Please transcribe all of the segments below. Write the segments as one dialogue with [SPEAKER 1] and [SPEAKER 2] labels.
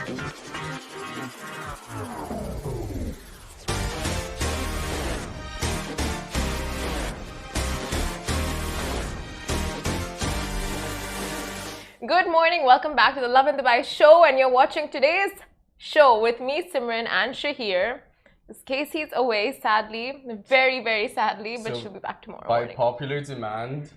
[SPEAKER 1] Good morning, welcome back to the Lovin Dubai show, and you're watching today's show with me, Simran, and Shahir. Casey's away, sadly, very, very sadly, but she'll be back tomorrow morning.
[SPEAKER 2] By popular demand,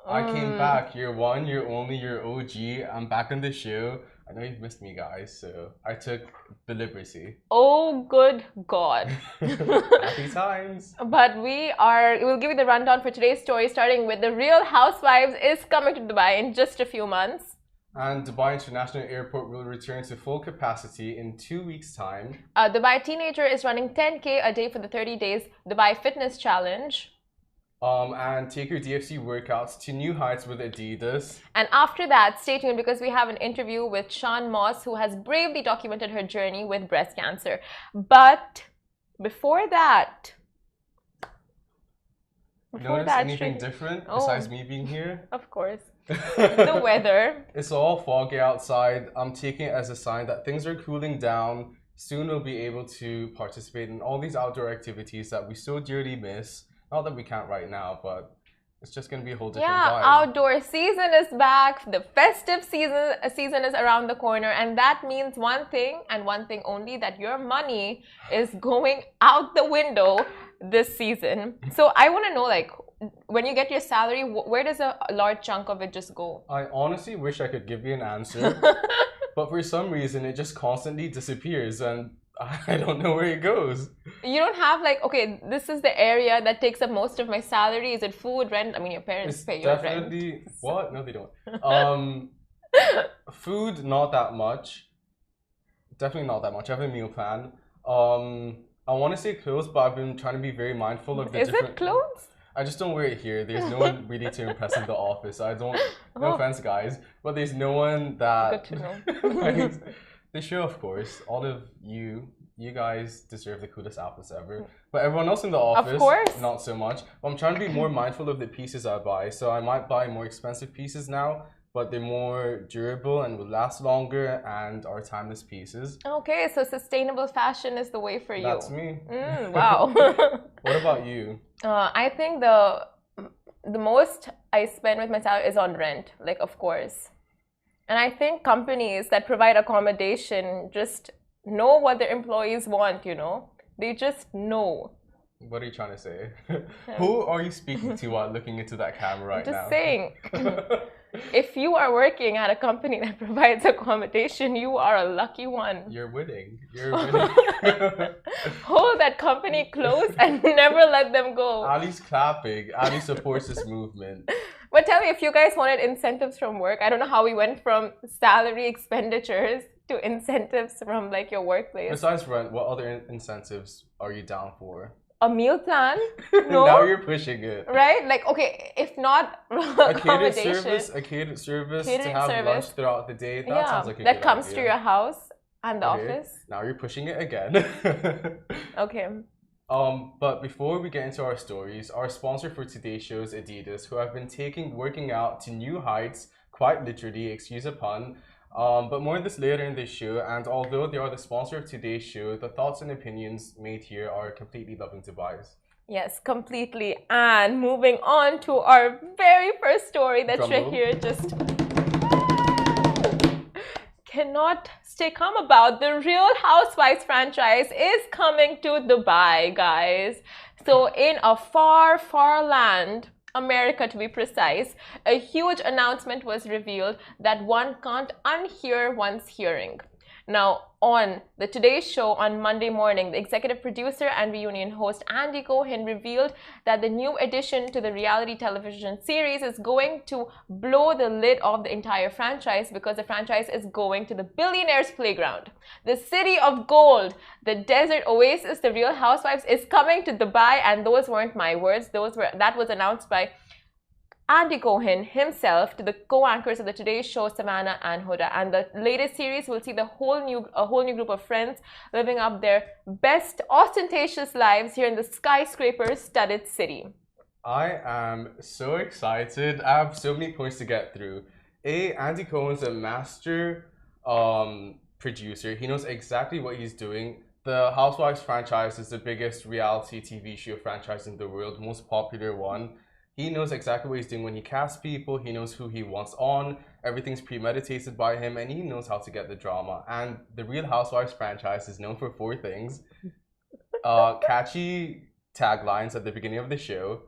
[SPEAKER 2] I came back. You're one, you're only, you're OG. I'm back on the show. I know you've missed me, guys, so I took the liberty.
[SPEAKER 1] Oh, good God.
[SPEAKER 2] Happy times.
[SPEAKER 1] But we'll give you the rundown for today's story, starting with the Real Housewives is coming to Dubai in just a few months.
[SPEAKER 2] And Dubai International Airport will return to full capacity in 2 weeks' time.
[SPEAKER 1] A Dubai teenager is running 10K a day for the 30 days Dubai Fitness Challenge.
[SPEAKER 2] And take your DFC workouts to new heights with Adidas.
[SPEAKER 1] And after that, stay tuned because we have an interview with Sean Moss, who has bravely documented her journey with breast cancer. But before that...
[SPEAKER 2] Notice anything different besides me being here?
[SPEAKER 1] Of course. The weather.
[SPEAKER 2] It's all foggy outside. I'm taking it as a sign that things are cooling down. Soon we'll be able to participate in all these outdoor activities that we so dearly miss. Not that we can't right now, but it's just going to be a whole different vibe.
[SPEAKER 1] Outdoor season is back. The festive season is around the corner. And that means one thing and one thing only, that your money is going out the window this season. So I want to know, like, when you get your salary, where does a large chunk of it just go?
[SPEAKER 2] I honestly wish I could give you an answer. But for some reason, it just constantly disappears. And I don't know where it goes.
[SPEAKER 1] You don't have like, okay, this is the area that takes up most of my salary. Is it food, rent? I mean, your parents pay your rent.
[SPEAKER 2] What? No, they don't. Food, not that much. Definitely not that much. I have a meal plan. I want to say clothes, but I've been trying to be very mindful of the different...
[SPEAKER 1] Is it clothes?
[SPEAKER 2] I just don't wear it here. There's no one really to impress in the office. I don't... No offense, guys. But there's no one that...
[SPEAKER 1] Good to know.
[SPEAKER 2] The show, of course, all of you guys deserve the coolest outfits ever. But everyone else in the office,
[SPEAKER 1] of course,
[SPEAKER 2] not so much. But I'm trying to be more mindful of the pieces I buy. So I might buy more expensive pieces now, but they're more durable and will last longer and are timeless pieces.
[SPEAKER 1] Okay, so sustainable fashion is the way for you.
[SPEAKER 2] That's me.
[SPEAKER 1] Wow.
[SPEAKER 2] What about you?
[SPEAKER 1] I think the most I spend with my salary is on rent, like, of course. And I think companies that provide accommodation just know what their employees want, you know? They just know.
[SPEAKER 2] What are you trying to say? Who are you speaking to while looking into that camera right now?
[SPEAKER 1] Just saying. If you are working at a company that provides accommodation, you are a lucky one.
[SPEAKER 2] You're winning. You're winning.
[SPEAKER 1] Hold that company close and never let them go.
[SPEAKER 2] Ali's clapping. Ali supports this movement.
[SPEAKER 1] But tell me, if you guys wanted incentives from work, I don't know how we went from salary expenditures to incentives from like your workplace.
[SPEAKER 2] Besides rent, what other incentives are you down for?
[SPEAKER 1] A meal plan? No.
[SPEAKER 2] Now you're pushing it.
[SPEAKER 1] Right? Like, okay, if not
[SPEAKER 2] a catered service to have lunch throughout the day. That sounds like a
[SPEAKER 1] that
[SPEAKER 2] good
[SPEAKER 1] comes
[SPEAKER 2] idea.
[SPEAKER 1] to your house and the office.
[SPEAKER 2] Now you're pushing it again.
[SPEAKER 1] Okay.
[SPEAKER 2] But before we get into our stories, our sponsor for today's show is Adidas, who have been taking working out to new heights, quite literally, excuse a pun. But more on this later in this show, and although they are the sponsor of today's show, the thoughts and opinions made here are completely Lovin Dubai's.
[SPEAKER 1] Yes, completely. And moving on to our very first story that Shahir just cannot stay calm about. The Real Housewives franchise is coming to Dubai, guys. So in a far, far land, America to be precise, a huge announcement was revealed that one can't unhear one's hearing. Now, on the Today Show on Monday morning, the executive producer and reunion host Andy Cohen revealed that the new addition to the reality television series is going to blow the lid off the entire franchise because the franchise is going to the billionaire's playground. The city of gold, the desert oasis, the Real Housewives is coming to Dubai, and those weren't my words. That was announced by Andy Cohen himself to the co-anchors of the Today Show, Savannah and Huda. And the latest series will see a whole new group of friends living up their best ostentatious lives here in the skyscraper-studded city.
[SPEAKER 2] I am so excited. I have so many points to get through. Andy Cohen's a master producer. He knows exactly what he's doing. The Housewives franchise is the biggest reality TV show franchise in the world, most popular one. He knows exactly what he's doing when he casts people. He knows who he wants on. Everything's premeditated by him, and he knows how to get the drama. And the Real Housewives franchise is known for four things: catchy taglines at the beginning of the show,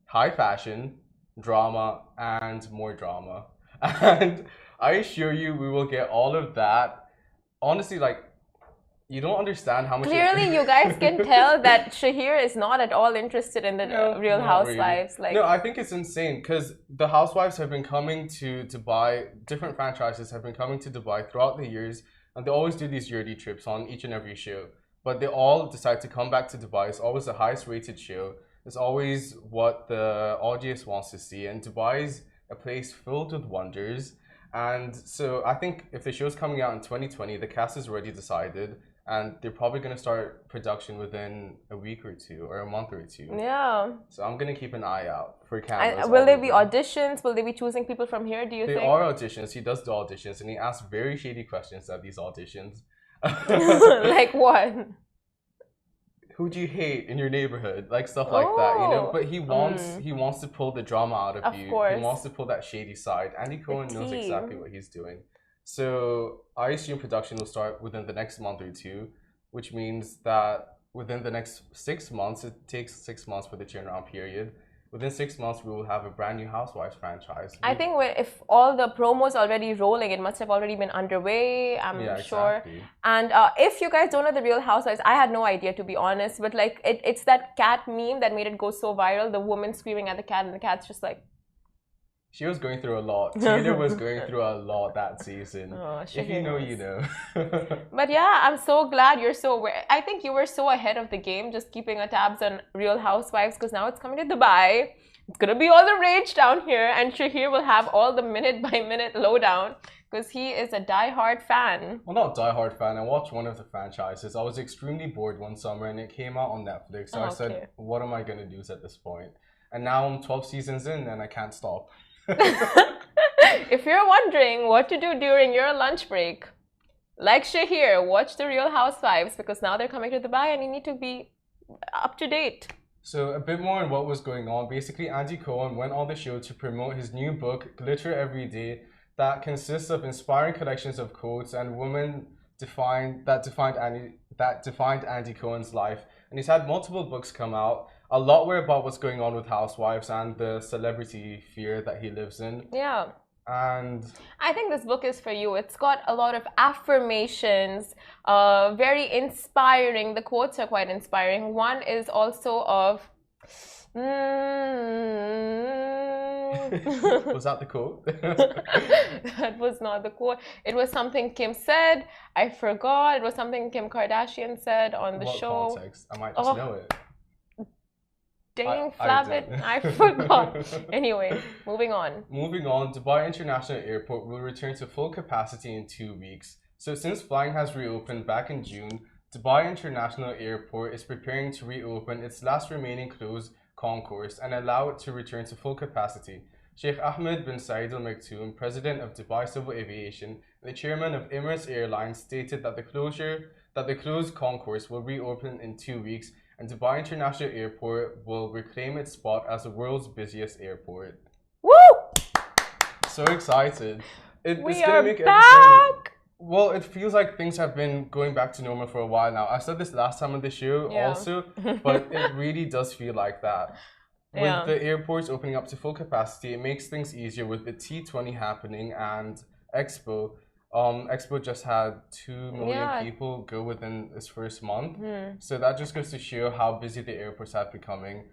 [SPEAKER 2] high fashion, drama, and more drama. And I assure you, we will get all of that. Honestly, like, you don't understand how much.
[SPEAKER 1] Clearly, you guys can tell that Shahir is not at all interested in the Real Housewives.
[SPEAKER 2] Really. No, I think it's insane because the Housewives have been coming to Dubai. Different franchises have been coming to Dubai throughout the years, and they always do these yearly trips on each and every show. But they all decide to come back to Dubai. It's always the highest rated show. It's always what the audience wants to see, and Dubai is a place filled with wonders. And so I think if the show's coming out in 2020, the cast is already decided, and they're probably going to start production within a week or two or a month or two.
[SPEAKER 1] Yeah.
[SPEAKER 2] So I'm going to keep an eye out for cameras.
[SPEAKER 1] Will there be auditions? Will they be choosing people from here, do you think?
[SPEAKER 2] There are auditions. He does the auditions, and he asks very shady questions at these auditions.
[SPEAKER 1] Like what?
[SPEAKER 2] Who do you hate in your neighborhood? Like stuff like that, you know. But he wants to pull the drama out of you.
[SPEAKER 1] Course.
[SPEAKER 2] He wants to pull that shady side. Andy Cohen knows exactly what he's doing. So I assume production will start within the next month or two, which means that within the next 6 months, it takes 6 months for the turnaround period. Within 6 months, we will have a brand new Housewives franchise.
[SPEAKER 1] I think if all the promos already rolling, it must have already been underway, I'm sure.
[SPEAKER 2] Exactly.
[SPEAKER 1] And if you guys don't know the Real Housewives, I had no idea, to be honest. But like, it's that cat meme that made it go so viral. The woman screaming at the cat, and the cat's just like...
[SPEAKER 2] She was going through a lot. Taylor was going through a lot that season.
[SPEAKER 1] Oh,
[SPEAKER 2] if you know, you know.
[SPEAKER 1] But yeah, I'm so glad you're so aware. I think you were so ahead of the game, just keeping a tabs on Real Housewives, because now it's coming to Dubai. It's gonna be all the rage down here, and Shahir will have all the minute-by-minute lowdown, because he is a die-hard fan.
[SPEAKER 2] Well, not die-hard fan. I watched one of the franchises. I was extremely bored one summer, and it came out on Netflix. So I said, what am I gonna do at this point? And now I'm 12 seasons in, and I can't stop.
[SPEAKER 1] If you're wondering what to do during your lunch break, like Shahir, watch the Real Housewives, because now they're coming to Dubai and you need to be up to date.
[SPEAKER 2] So a bit more on what was going on. Basically, Andy Cohen went on the show to promote his new book, Glitter Every Day, that consists of inspiring collections of quotes and women that defined Andy Cohen's life. And he's had multiple books come out. A lot were about what's going on with Housewives and the celebrity fear that he lives in.
[SPEAKER 1] Yeah.
[SPEAKER 2] And
[SPEAKER 1] I think this book is for you. It's got a lot of affirmations, very inspiring. The quotes are quite inspiring. One is also of...
[SPEAKER 2] Was that the quote?
[SPEAKER 1] That was not the quote. It was something Kim said. I forgot. It was something Kim Kardashian said on the show.
[SPEAKER 2] What context? I might just know it.
[SPEAKER 1] Dang, Flavit, I forgot. Anyway, moving on.
[SPEAKER 2] Moving on, Dubai International Airport will return to full capacity in 2 weeks. So since flying has reopened back in June, Dubai International Airport is preparing to reopen its last remaining closed concourse and allow it to return to full capacity. Sheikh Ahmed bin Saeed Al Maktoum, president of Dubai Civil Aviation and the chairman of Emirates Airlines, stated that the closed concourse will reopen in 2 weeks, and Dubai International Airport will reclaim its spot as the world's busiest airport.
[SPEAKER 1] Woo!
[SPEAKER 2] So excited.
[SPEAKER 1] We are back!
[SPEAKER 2] Well, it feels like things have been going back to normal for a while now. I said this last time on the show also, but it really does feel like that. With the airports opening up to full capacity, it makes things easier with the T20 happening and Expo. Expo just had 2 million people go within its first month. So that just goes to show how busy the airports have becoming.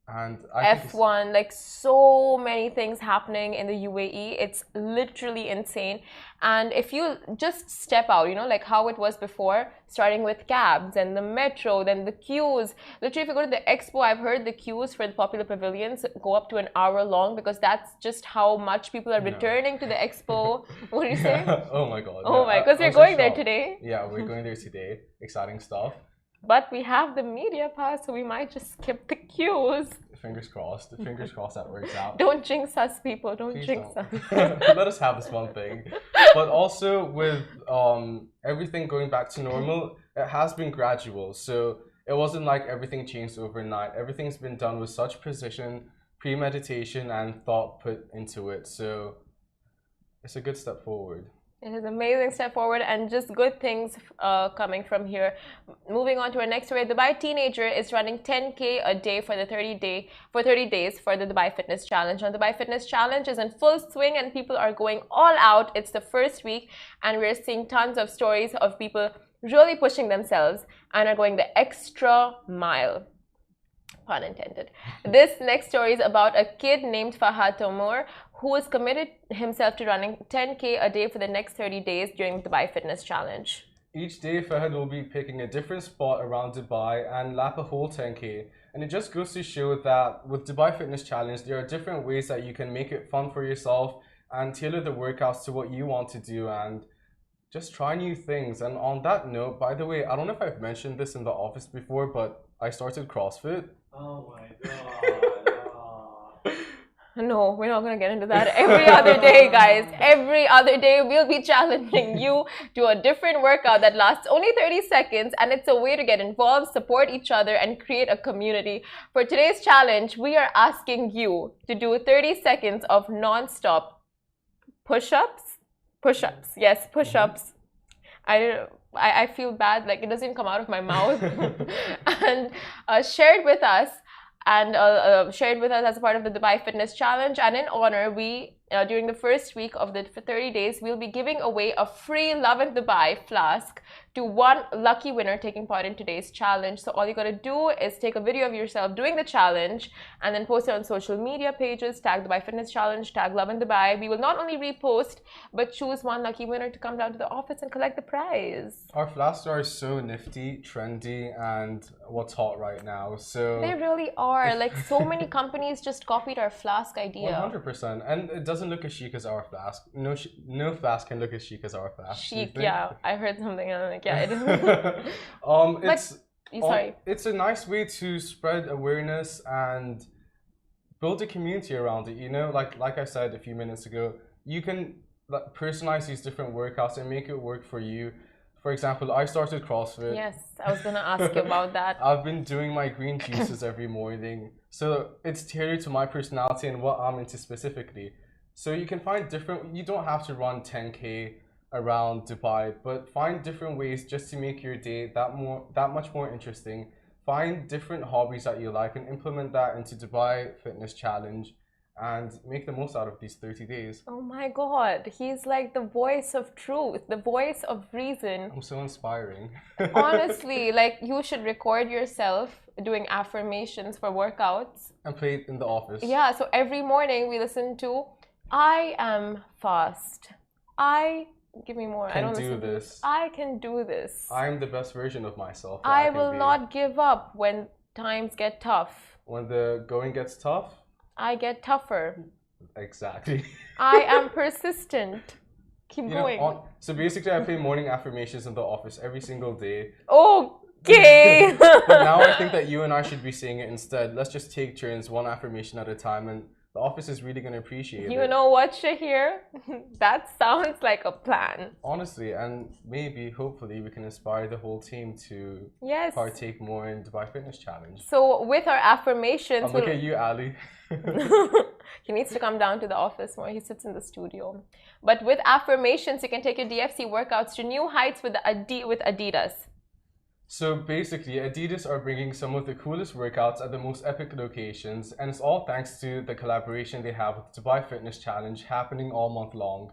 [SPEAKER 2] And
[SPEAKER 1] F1, like so many things happening in the UAE. It's literally insane. And if you just step out, you know, like how it was before, starting with cabs and the metro, then the queues. Literally, if you go to the Expo, I've heard the queues for the popular pavilions go up to an hour long, because that's just how much people are returning to the Expo. What do you say?
[SPEAKER 2] Oh my God.
[SPEAKER 1] Oh my, because we're going there today.
[SPEAKER 2] Yeah, we're going there today. Exciting stuff.
[SPEAKER 1] But we have the media pass, so we might just skip the queues.
[SPEAKER 2] Fingers crossed. Fingers crossed that works out.
[SPEAKER 1] Don't jinx us, people. Don't
[SPEAKER 2] Please
[SPEAKER 1] jinx
[SPEAKER 2] don't.
[SPEAKER 1] us.
[SPEAKER 2] Let us have this one thing. But also with everything going back to normal, it has been gradual. So it wasn't like everything changed overnight. Everything's been done with such precision, premeditation, and thought put into it. So it's a good step forward.
[SPEAKER 1] It is an amazing step forward and just good things coming from here. Moving on to our next story, a Dubai teenager is running 10K a day for the 30 days for the Dubai Fitness Challenge. Now, the Dubai Fitness Challenge is in full swing and people are going all out. It's the first week and we're seeing tons of stories of people really pushing themselves and are going the extra mile. Pun intended. This next story is about a kid named Fahad Tomor who has committed himself to running 10K a day for the next 30 days during the Dubai Fitness Challenge.
[SPEAKER 2] Each day, Fahad will be picking a different spot around Dubai and lap a whole 10K. And it just goes to show that with Dubai Fitness Challenge, there are different ways that you can make it fun for yourself and tailor the workouts to what you want to do and just try new things. And on that note, by the way, I don't know if I've mentioned this in the office before, but I started CrossFit.
[SPEAKER 3] Oh my god.
[SPEAKER 1] No, we're not going to get into that. Every other day, guys, every other day, we'll be challenging you to a different workout that lasts only 30 seconds. And it's a way to get involved, support each other, and create a community. For today's challenge, we are asking you to do 30 seconds of non-stop push-ups. Push-ups. Yes, push-ups. I feel bad, like it doesn't come out of my mouth. And shared with us as a part of the Dubai Fitness Challenge. And in honor, we during the first week of the 30 days, we'll be giving away a free Lovin Dubai flask to one lucky winner taking part in today's challenge. So all you gotta do is take a video of yourself doing the challenge and then post it on social media pages, tag Dubai Fitness Challenge, tag Lovin Dubai. We will not only repost, but choose one lucky winner to come down to the office and collect the prize.
[SPEAKER 2] Our flasks are so nifty, trendy, and what's hot right now. So
[SPEAKER 1] they really are. Like so many companies just copied our flask idea.
[SPEAKER 2] 100%. And it doesn't look as chic as our flask. No flask can look as chic as our flask.
[SPEAKER 1] Chic, yeah. I heard something and I'm like, yeah, it is.
[SPEAKER 2] It's a nice way to spread awareness and build a community around it. You know, like I said a few minutes ago, you can personalize these different workouts and make it work for you. For example, I started CrossFit.
[SPEAKER 1] Yes, I was gonna ask you about that.
[SPEAKER 2] I've been doing my green juices every morning. So it's tailored to my personality and what I'm into specifically. So you can find you don't have to run 10K around Dubai, but find different ways just to make your day that much more interesting. Find different hobbies that you like and implement that into Dubai Fitness Challenge and make the most out of these 30 days.
[SPEAKER 1] Oh my God, he's like the voice of truth, the voice of reason.
[SPEAKER 2] I'm so inspiring.
[SPEAKER 1] Honestly, like you should record yourself doing affirmations for workouts.
[SPEAKER 2] And play it in the office.
[SPEAKER 1] Yeah, so every morning we listen to, I am fast. Give me more.
[SPEAKER 2] I do this.
[SPEAKER 1] I can do this.
[SPEAKER 2] I'm the best version of myself.
[SPEAKER 1] I will not give up when times get tough.
[SPEAKER 2] When the going gets tough,
[SPEAKER 1] I get tougher.
[SPEAKER 2] Exactly.
[SPEAKER 1] I am persistent. Keep going.
[SPEAKER 2] So basically, I play morning affirmations in the office every single day.
[SPEAKER 1] Okay.
[SPEAKER 2] But now I think that you and I should be saying it instead. Let's just take turns, one affirmation at a time, and the office is really going to appreciate it.
[SPEAKER 1] You know what, Shahir? That sounds like a plan.
[SPEAKER 2] Honestly, and maybe, hopefully, we can inspire the whole team to partake more in Dubai Fitness Challenge.
[SPEAKER 1] So with our affirmations...
[SPEAKER 2] Look at you, Ali.
[SPEAKER 1] He needs to come down to the office more. He sits in the studio. But with affirmations, you can take your DFC workouts to new heights with Adidas.
[SPEAKER 2] So basically, Adidas are bringing some of the coolest workouts at the most epic locations, and it's all thanks to the collaboration they have with the Dubai Fitness Challenge happening all month long.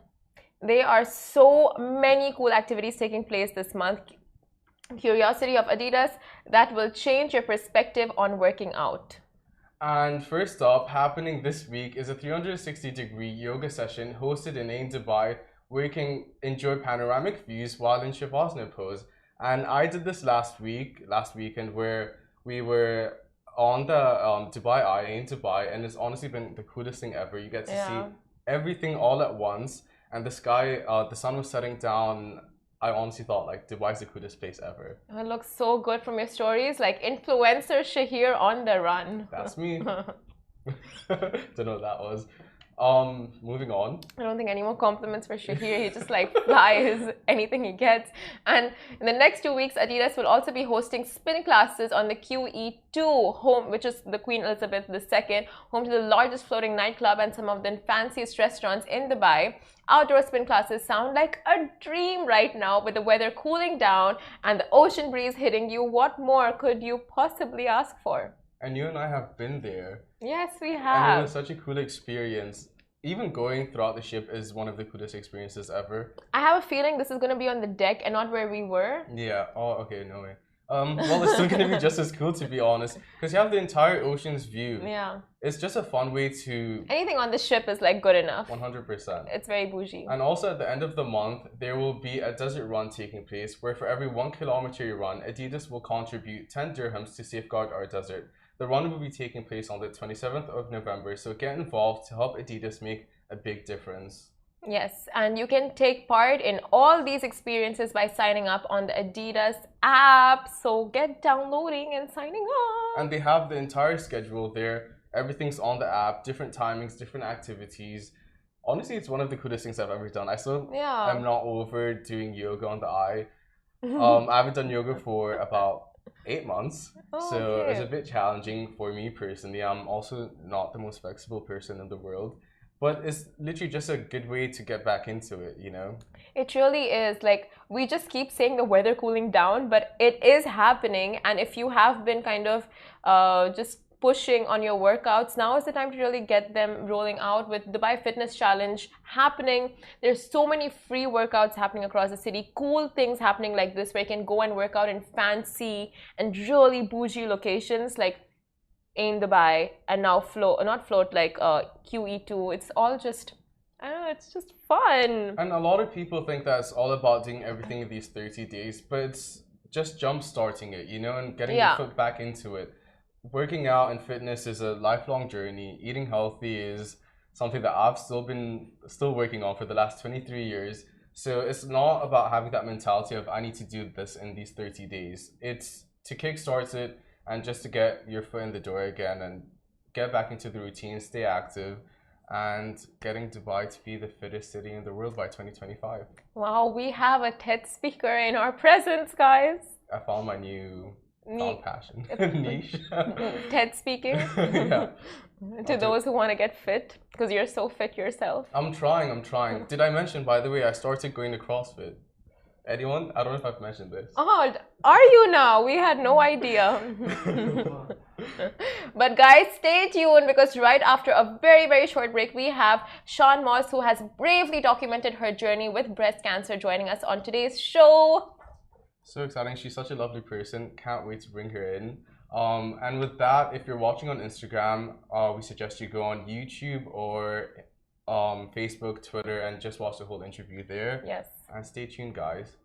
[SPEAKER 1] There are so many cool activities taking place this month. Curiosity of Adidas that will change your perspective on working out.
[SPEAKER 2] And first up, happening this week is a 360-degree yoga session hosted in Ain Dubai, where you can enjoy panoramic views while in Shavasana pose. And I did this last weekend, where we were on the Dubai Eye, Ain Dubai, and it's honestly been the coolest thing ever. You get to see everything all at once, and the sky, the sun was setting down. I honestly thought like Dubai is the coolest place ever.
[SPEAKER 1] It looks so good from your stories, like influencer Shahir on the run.
[SPEAKER 2] That's me. Don't know what that was. Moving on.
[SPEAKER 1] I don't think any more compliments for Shahir. He just like flies anything he gets. And in the next 2 weeks, Adidas will also be hosting spin classes on the QE2 home, which is the Queen Elizabeth II, home to the largest floating nightclub and some of the fanciest restaurants in Dubai. Outdoor spin classes sound like a dream right now, with the weather cooling down and the ocean breeze hitting you. What more could you possibly ask for?
[SPEAKER 2] And you and I have been there.
[SPEAKER 1] Yes, we
[SPEAKER 2] And it
[SPEAKER 1] have.
[SPEAKER 2] was such a cool experience. Even going throughout the ship is one of the coolest experiences ever.
[SPEAKER 1] I have a feeling this is going to be on the deck and not where we were.
[SPEAKER 2] Yeah. Oh, okay. No way. Well, it's still gonna be just as cool, to be honest, because you have the entire ocean's view.
[SPEAKER 1] Yeah.
[SPEAKER 2] It's just a fun way to.
[SPEAKER 1] Anything on the ship is like good enough.
[SPEAKER 2] 100%.
[SPEAKER 1] It's very bougie.
[SPEAKER 2] And also at the end of the month, there will be a desert run taking place where for every 1 kilometer you run, Adidas will contribute 10 dirhams to safeguard our desert. The run will be taking place on the 27th of November, so get involved to help Adidas make a big difference.
[SPEAKER 1] Yes, and you can take part in all these experiences by signing up on the Adidas app. So get downloading and signing up.
[SPEAKER 2] And they have the entire schedule there. Everything's on the app, different timings, different activities. Honestly, it's one of the coolest things I've ever done. I still am not over doing yoga on the eye. I haven't done yoga for about 8 months. So it's a bit challenging for me personally. I'm also not the most flexible person in the world. But it's literally just a good way to get back into it, you know?
[SPEAKER 1] It really is. Like, we just keep saying the weather cooling down, but it is happening. And if you have been kind of just pushing on your workouts, now is the time to really get them rolling out with Dubai Fitness Challenge happening. There's so many free workouts happening across the city. Cool things happening like this where you can go and work out in fancy and really bougie locations like in Dubai, and now QE2. It's all just, I don't know, it's just fun.
[SPEAKER 2] And a lot of people think that it's all about doing everything in these 30 days, but it's just jump starting it, you know, and getting your foot back into it. Working out and fitness is a lifelong journey. Eating healthy is something that I've still working on for the last 23 years. So it's not about having that mentality of I need to do this in these 30 days. It's to kickstart it and just to get your foot in the door again and get back into the routine, stay active, and getting Dubai to be the fittest city in the world by 2025.
[SPEAKER 1] Wow, we have a TED speaker in our presence, guys.
[SPEAKER 2] I found my new passion. Niche.
[SPEAKER 1] TED speaking.
[SPEAKER 2] Yeah.
[SPEAKER 1] To those who want to get fit, because you're so fit yourself.
[SPEAKER 2] I'm trying. Did I mention, by the way, I started going to CrossFit? Anyone? I don't know if I've mentioned this.
[SPEAKER 1] Oh, are you now? We had no idea. But guys, stay tuned, because right after a very, very short break, we have Sean Moss, who has bravely documented her journey with breast cancer, joining us on today's show.
[SPEAKER 2] So exciting. She's such a lovely person. Can't wait to bring her in. And with that, if you're watching on Instagram, we suggest you go on YouTube or Facebook, Twitter, and just watch the whole interview there.
[SPEAKER 1] Yes.
[SPEAKER 2] And stay tuned, guys.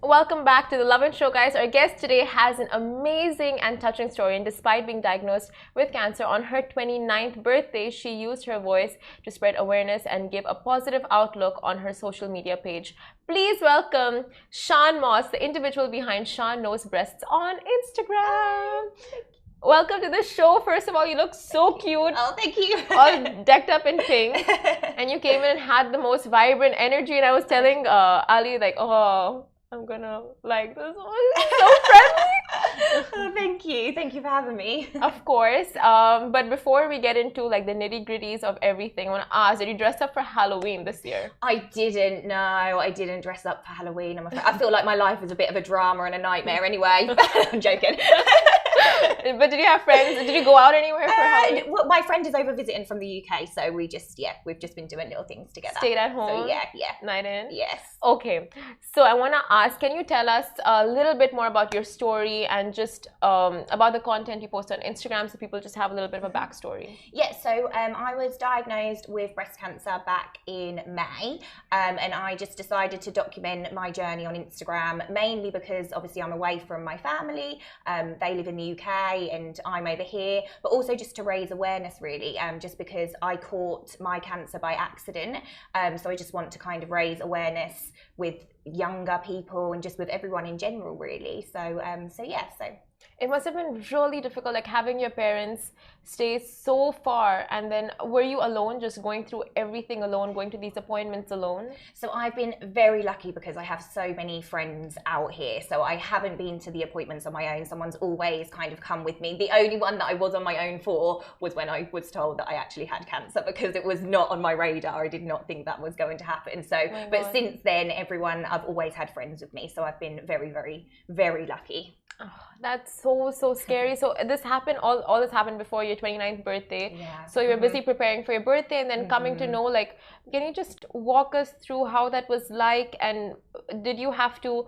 [SPEAKER 1] Welcome back to the Lovin Show, guys. Our guest today has an amazing and touching story, and despite being diagnosed with cancer on her 29th birthday, she used her voice to spread awareness and give a positive outlook on her social media page. Please welcome Sean Moss, the individual behind Sean Knows Breasts on Instagram. Welcome to the show. First of all, you look so cute.
[SPEAKER 4] Oh, thank you.
[SPEAKER 1] All decked up in pink. And you came in and had the most vibrant energy. And I was telling Ali, like, oh, I'm gonna like this one. It's so friendly.
[SPEAKER 4] Oh, thank you. Thank you for having me.
[SPEAKER 1] Of course. But before we get into like the nitty-gritties of everything, I want to ask, did you dress up for Halloween this year?
[SPEAKER 4] I didn't. No, I didn't dress up for Halloween. I feel like my life is a bit of a drama and a nightmare anyway. I'm joking.
[SPEAKER 1] But did you have friends? Did you go out anywhere for Halloween?
[SPEAKER 4] Well, my friend is over visiting from the UK, so we've just been doing little things together.
[SPEAKER 1] Stayed at home?
[SPEAKER 4] So yeah.
[SPEAKER 1] Night in?
[SPEAKER 4] Yes.
[SPEAKER 1] Okay. So I want to ask, can you tell us a little bit more about your story and just about the content you post on Instagram so people just have a little bit of a backstory?
[SPEAKER 4] Yeah, so I was diagnosed with breast cancer back in May, and I just decided to document my journey on Instagram, mainly because obviously I'm away from my family. They live in the UK and I'm over here, but also just to raise awareness really, just because I caught my cancer by accident. So I just want to kind of raise awareness with younger people and just with everyone in general really. So
[SPEAKER 1] It must have been really difficult, like having your parents stay so far, and then were you alone, just going through everything alone, going to these appointments alone?
[SPEAKER 4] So I've been very lucky because I have so many friends out here. So I haven't been to the appointments on my own. Someone's always kind of come with me. The only one that I was on my own for was when I was told that I actually had cancer, because it was not on my radar. I did not think that was going to happen. So, but since then, I've always had friends with me. So I've been very, very, very lucky.
[SPEAKER 1] Oh, that's so scary. So this happened, all this happened before your 29th birthday.
[SPEAKER 4] Yeah.
[SPEAKER 1] So you were busy preparing for your birthday and then coming to know, like, can you just walk us through how that was like, and did you have to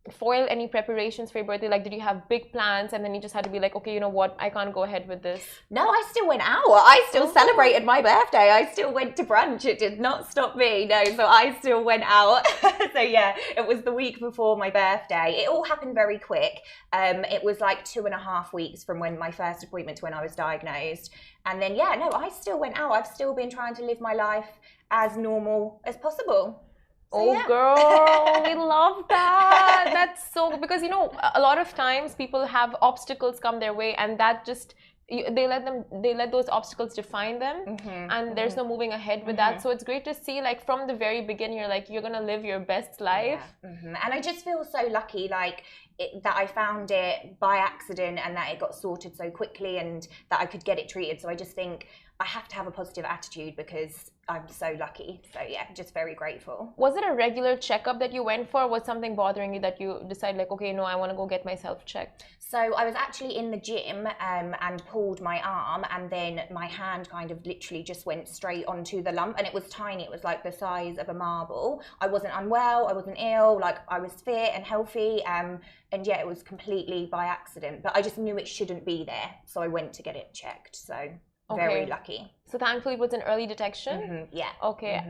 [SPEAKER 1] foil any preparations for your birthday? Like, did you have big plans and then you just had to be like, okay, you know what, I can't go ahead with this?
[SPEAKER 4] No, I still went out. I still celebrated my birthday. I still went to brunch. It did not stop me. No, so I still went out. So yeah, it was the week before my birthday. It all happened very quick. It was like 2.5 weeks from when my first appointment to when I was diagnosed. And then, yeah, no, I still went out. I've still been trying to live my life as normal as possible. So,
[SPEAKER 1] oh
[SPEAKER 4] yeah.
[SPEAKER 1] Girl, we love that. That's so, because you know, a lot of times people have obstacles come their way, and that just they let those obstacles define them, and there's no moving ahead with that. So it's great to see, like, from the very beginning, you're gonna live your best life.
[SPEAKER 4] Yeah. And I just feel so lucky, like, that I found it by accident and that it got sorted so quickly and that I could get it treated. So I just think I have to have a positive attitude because I'm so lucky. So yeah, just very grateful.
[SPEAKER 1] Was it a regular checkup that you went for? Was something bothering you that you decided, like, okay, no, I want to go get myself checked?
[SPEAKER 4] So I was actually in the gym and pulled my arm, and then my hand kind of literally just went straight onto the lump, and it was tiny. It was like the size of a marble. I wasn't unwell, I wasn't ill, like I was fit and healthy. And yeah, it was completely by accident, but I just knew it shouldn't be there. So I went to get it checked. So very lucky.
[SPEAKER 1] So thankfully it was an early detection?
[SPEAKER 4] Yeah.
[SPEAKER 1] Okay.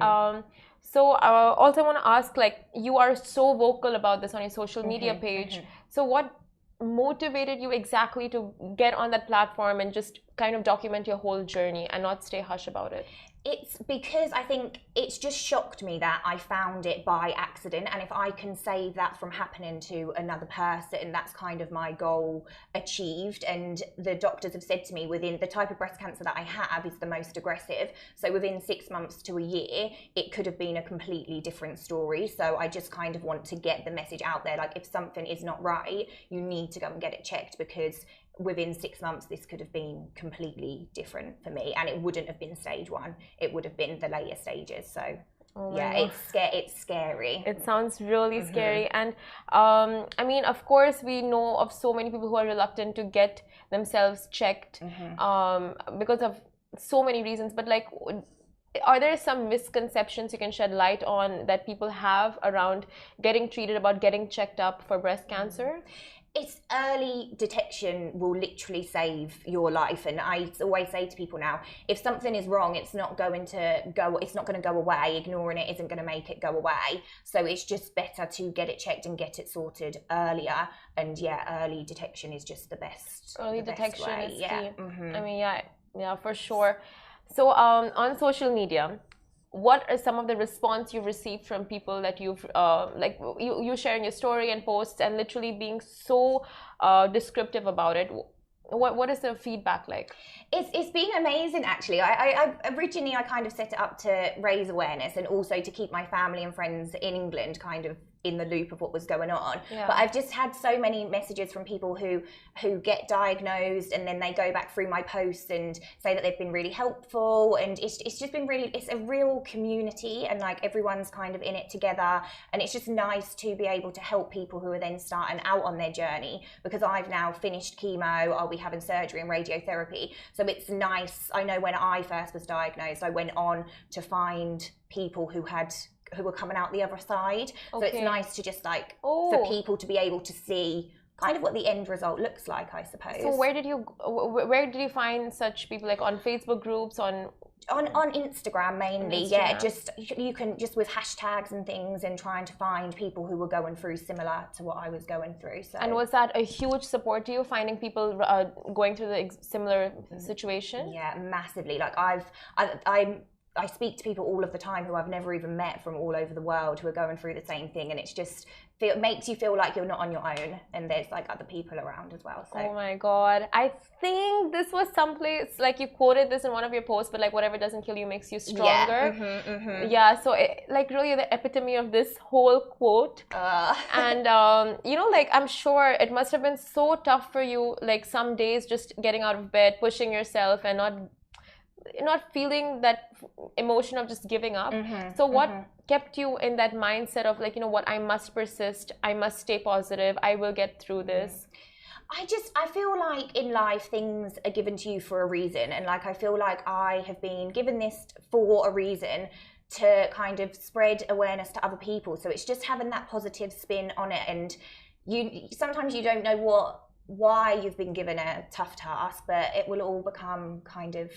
[SPEAKER 1] So also I want to ask, like, you are so vocal about this on your social media page. So what motivated you exactly to get on that platform and just kind of document your whole journey and not stay hush about it?
[SPEAKER 4] It's because I think it's just shocked me that I found it by accident, and if I can save that from happening to another person, that's kind of my goal achieved. And the doctors have said to me, within the type of breast cancer that I have is the most aggressive, so within 6 months to a year it could have been a completely different story. So I just kind of want to get the message out there, like if something is not right, you need to go and get it checked, because within 6 months this could have been completely different for me, and it wouldn't have been stage 1, it would have been the later stages. So it's scary.
[SPEAKER 1] It sounds really scary. And I mean, of course we know of so many people who are reluctant to get themselves checked because of so many reasons, but like, are there some misconceptions you can shed light on that people have around getting treated, about getting checked up for breast cancer?
[SPEAKER 4] It's early detection will literally save your life, and I always say to people now, if something is wrong, it's not going to go away. Ignoring it isn't going to make it go away. So it's just better to get it checked and get it sorted earlier. And early detection is just the best.
[SPEAKER 1] Early detection is key.
[SPEAKER 4] Mm-hmm.
[SPEAKER 1] I mean, yeah, for sure. So on social media, what are some of the response you've received from people that you've like you sharing your story and posts and literally being so descriptive about it? What is the feedback like?
[SPEAKER 4] It's been amazing, actually. I originally I kind of set it up to raise awareness and also to keep my family and friends in England kind of in the loop of what was going on. But I've just had so many messages from people who get diagnosed, and then they go back through my posts and say that they've been really helpful, and it's just been really, it's a real community, and like everyone's kind of in it together, and it's just nice to be able to help people who are then starting out on their journey, because I've now finished chemo, I'll be having surgery and radiotherapy, so it's nice. I know when I first was diagnosed, I went on to find people who were coming out the other side. So it's nice to just like for people to be able to see kind of what the end result looks like, I suppose.
[SPEAKER 1] So where did you find such people, like on Facebook groups, on
[SPEAKER 4] Instagram mainly? Yeah, just you can just with hashtags and things, and trying to find people who were going through similar to what I was going through. So.
[SPEAKER 1] And was that a huge support to you, finding people going through the similar situation?
[SPEAKER 4] Yeah, massively. Like I speak to people all of the time who I've never even met from all over the world who are going through the same thing, and it's just makes you feel like you're not on your own, and there's like other people around as well. So.
[SPEAKER 1] Oh my god, I think this was someplace, like you quoted this in one of your posts, but like whatever doesn't kill you makes you stronger. Yeah, so like really the epitome of this whole quote. And you know, like I'm sure it must have been so tough for you, like some days just getting out of bed, pushing yourself, and not feeling that emotion of just giving up. So what kept you in that mindset of like, you know what, I must persist, I must stay positive, I will get through this?
[SPEAKER 4] I feel like in life things are given to you for a reason, and like I feel like I have been given this for a reason, to kind of spread awareness to other people. So it's just having that positive spin on it, and sometimes you don't know why you've been given a tough task, but it will all become kind of,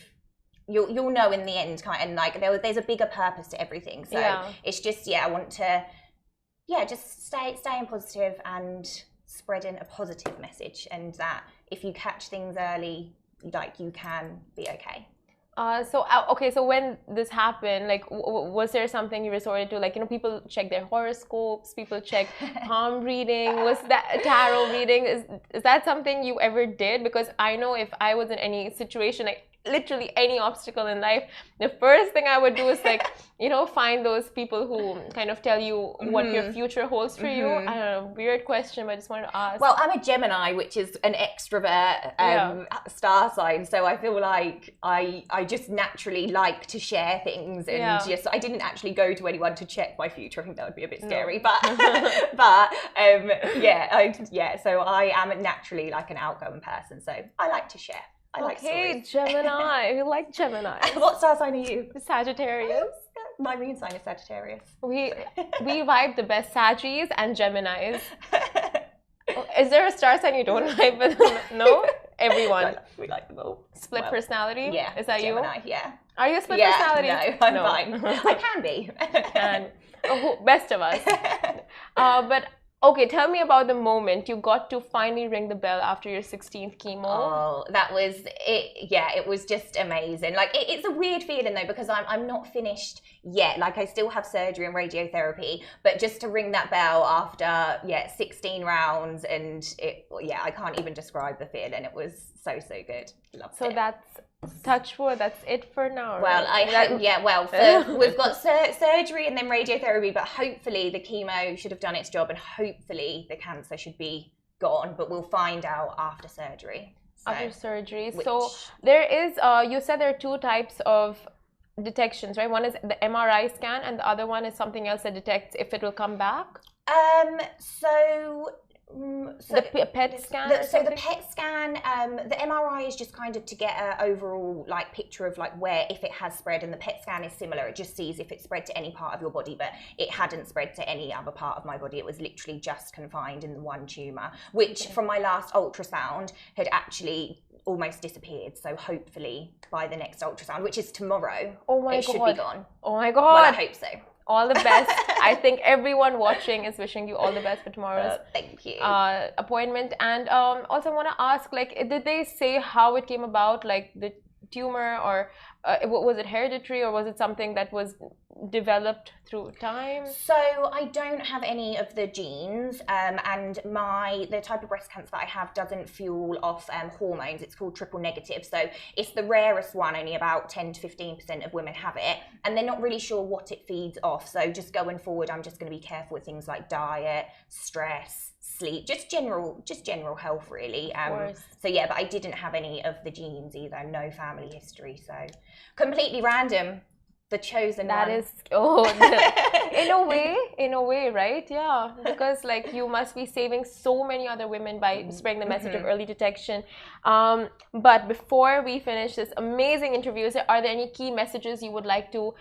[SPEAKER 4] you'll know in the end, and like there's a bigger purpose to everything. So it's just I want to just staying positive and spreading a positive message, and that if you catch things early, like you can be okay.
[SPEAKER 1] So when this happened, like was there something you resorted to? Like, you know, people check their horoscopes, people check palm reading, was that tarot reading? Is that something you ever did? Because I know if I was in any situation, like literally any obstacle in life, the first thing I would do is like, you know, find those people who kind of tell you what your future holds for you. I don't know, weird question, but I just wanted to ask.
[SPEAKER 4] Well, I'm a Gemini, which is an extrovert star sign, so I feel like I just naturally like to share things, and I didn't actually go to anyone to check my future. I think that would be a bit scary, but so I am naturally like an outgoing person, so I like to share.
[SPEAKER 1] Okay, Gemini. You like Gemini.
[SPEAKER 4] What star sign are you?
[SPEAKER 1] Sagittarius.
[SPEAKER 4] My moon sign is Sagittarius.
[SPEAKER 1] We vibe the best, Sagittarius and Geminis. Is there a star sign you don't vibe with? No? Everyone.
[SPEAKER 4] We like them all.
[SPEAKER 1] Split personality?
[SPEAKER 4] Yeah.
[SPEAKER 1] Is that
[SPEAKER 4] Gemini,
[SPEAKER 1] you?
[SPEAKER 4] Yeah.
[SPEAKER 1] Are you a split personality?
[SPEAKER 4] No, I'm fine. I can be.
[SPEAKER 1] Best of us. But Okay, tell me about the moment you got to finally ring the bell after your 16th chemo.
[SPEAKER 4] Oh, that was it. Yeah, it was just amazing. Like it's a weird feeling though, because I'm not finished yet. Like I still have surgery and radiotherapy, but just to ring that bell after 16 rounds, and I can't even describe the feeling. It was so good. Loved
[SPEAKER 1] So
[SPEAKER 4] it.
[SPEAKER 1] that's touch wood. That's it for now.
[SPEAKER 4] Well,
[SPEAKER 1] right?
[SPEAKER 4] We've got surgery and then radiotherapy, but hopefully the chemo should have done its job, and hopefully the cancer should be gone. But we'll find out after surgery.
[SPEAKER 1] After surgery. So there is. You said there are two types of detections, right? One is the MRI scan, and the other one is something else that detects if it will come back. The PET scan.
[SPEAKER 4] The PET scan, the MRI is just kind of to get an overall like picture of like where if it has spread, and the PET scan is similar. It just sees if it spread to any part of your body, but it hadn't spread to any other part of my body. It was literally just confined in the one tumor, which from my last ultrasound had actually almost disappeared. So hopefully by the next ultrasound, which is tomorrow, it should be gone.
[SPEAKER 1] Oh my God.
[SPEAKER 4] Well, I hope so.
[SPEAKER 1] All the best. I think everyone watching is wishing you all the best for tomorrow's
[SPEAKER 4] thank you.
[SPEAKER 1] Appointment. And also I want to ask, like, did they say how it came about, like the tumor, or was it hereditary, or was it something that was developed through time?
[SPEAKER 4] So I don't have any of the genes, and the type of breast cancer that I have doesn't fuel off hormones. It's called triple negative, so it's the rarest one. Only about 10 to 15% of women have it, and they're not really sure what it feeds off. So just going forward, I'm just going to be careful with things like diet, stress, sleep, just general health, really. So yeah, but I didn't have any of the genes either. No family history, so completely random. The chosen one.
[SPEAKER 1] That is, in a way, right? Yeah, because like you must be saving so many other women by spreading the message of early detection. But before we finish this amazing interview, are there any key messages you would like to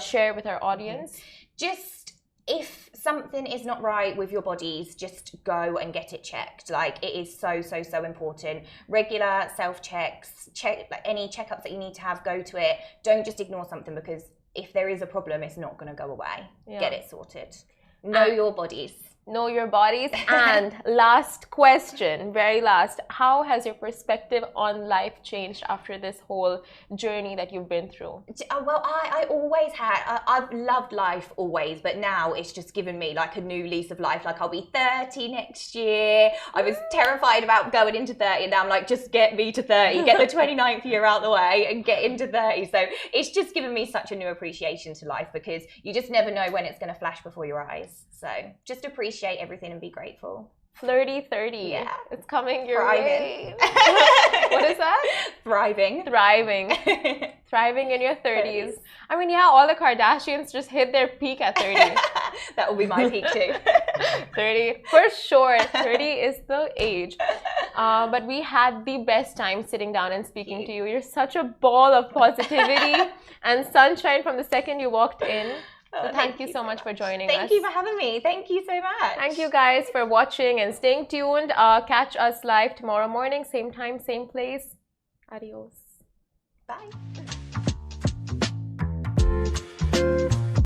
[SPEAKER 1] share with our audience?
[SPEAKER 4] Just, if something is not right with your bodies, just go and get it checked. Like it is so important. Regular self-checks, check like any checkups that you need to have, go to it. Don't just ignore something, because if there is a problem, it's not going to go away. Get it sorted. Know your bodies. Know your bodies. And last question, very last, how has your perspective on life changed after this whole journey that you've been through? Well, I always had, I've loved life always, but now it's just given me like a new lease of life. Like I'll be 30 next year. I was terrified about going into 30, and now I'm like, just get me to 30, get the 29th year out the way and get into 30. So it's just given me such a new appreciation to life, because you just never know when it's going to flash before your eyes. So just appreciate everything and be grateful. Flirty 30. Yeah. It's coming your way. What is that? Thriving. Thriving in your 30s. I mean, yeah, all the Kardashians just hit their peak at 30. That will be my peak too. 30, for sure. 30 is the age. But we had the best time sitting down and speaking to you. You're such a ball of positivity and sunshine from the second you walked in. So thank you so much for joining us. Thank you for having me. Thank you so much. Thank you guys for watching and staying tuned. Catch us live tomorrow morning, same time, same place. Adios. Bye.